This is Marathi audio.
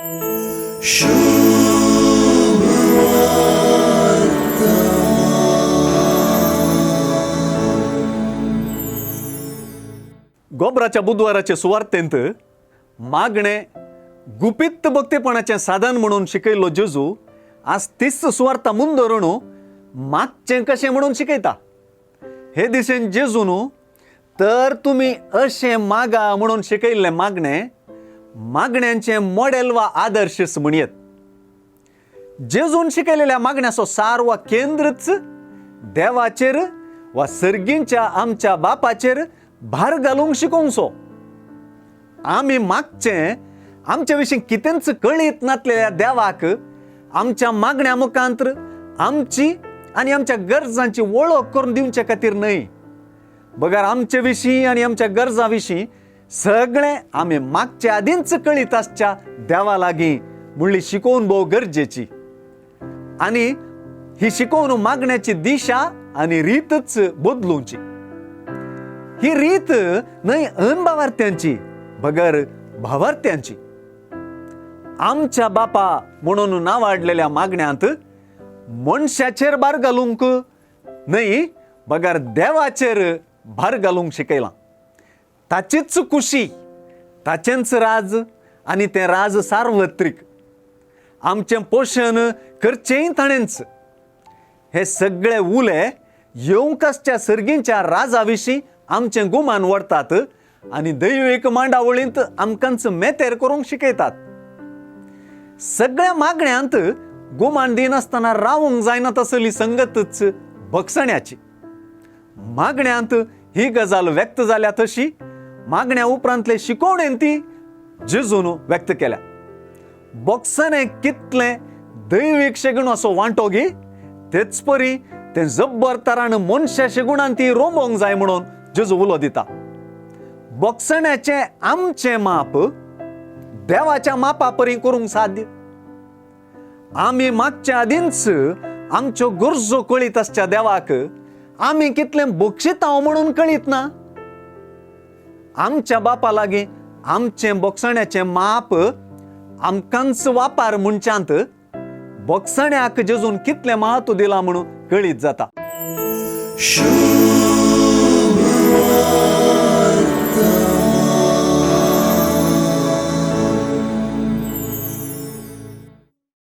गोबराच्या बुधवाराचे सुवार्थेंत मागणे गुपित भक्तीपणाचे साधन म्हणून शिकयल्लो जेजू आज तीच सुवार्ता मुंदोरून मागचे कशें म्हणून शिकयता. हे दिशेन जेजू न्हू तर तुम्ही अशें मागा म्हणून शिकयल्ले मागण्यांचे मॉडेल वा आदर्श म्हणयत. जेजून शिकयलेल्या मागण्याचो सार वा केंद्रच देवाचेर वा सर्गींच्या आमच्या बापाचेर भार घालूंक शिकोवचो. आमी मागचे आमच्या विशीं कितेंच कळीत नासलेल्या देवाक आमच्या मागण्या मुखांतर आमची आनी आमच्या गरजांची वळख करून दिवचे खातीर न्हय, बगर आमचे विशीं आनी आमच्या गरजां विशीं सगळें आमी मागचे आदींच कळीत आसच्या देवा लागीं म्हणली शिकोवन भोव गरजेची. आनी ही शिकोवन मागण्याची दिशा आनी रीतच बदलूंची. ही रीत न्हय अनभावार्थ्यांची बगर भावार्थ्यांची. आमच्या बापा म्हणून नांवाडलेल्या मागण्यांत मनशाचेर भार घालूंक न्हय बगर देवाचेर भार घालूंक शिकयलां. ताचीच खुशी, ताचेंच राज आनी तें राज सार्वत्रीक. आमचें पोशण करचेंय ताणेंच. हे सगळे उले येवंक आसच्या सर्गींच्या राजा विशीं आमचें गुमान व्हरतात आनी दैवीक मांडावळींत आमकांच मेतेर करूंक शिकयतात. सगळ्या मागण्यांत गुमान दिनासतना रावूंक जायना तसली संगतच भक्षण्याची. मागण्यांत ही गजाल व्यक्त जाल्या तशी मागण्या उपरांतले शिकवणेन ती जेजून व्यक्त केल्या. बॉक्सने कितले दैवीक शेगुणाचो वांटो घे तेच परी ते जब्बर तरान मनशा शेगुणान ती रोंबोंक जाय म्हणून जेजू उलो दिता. बॉक्सण्याचे आमचे माप देवाच्या मापा परी करूंक साध्य. आमी मागच्या आदींच आमच्यो गरजो कळीत आसच्या देवाक आमी कितलें बक्षितांव म्हणून कळीत ना. आमच्या बापा लागीं आमचें बॉक्सण्याचें माप आमकांच वापार म्हणच्यांत बॉक्सण्याक जेजून कितलें महत्व दिलां म्हणून कळीत जाता.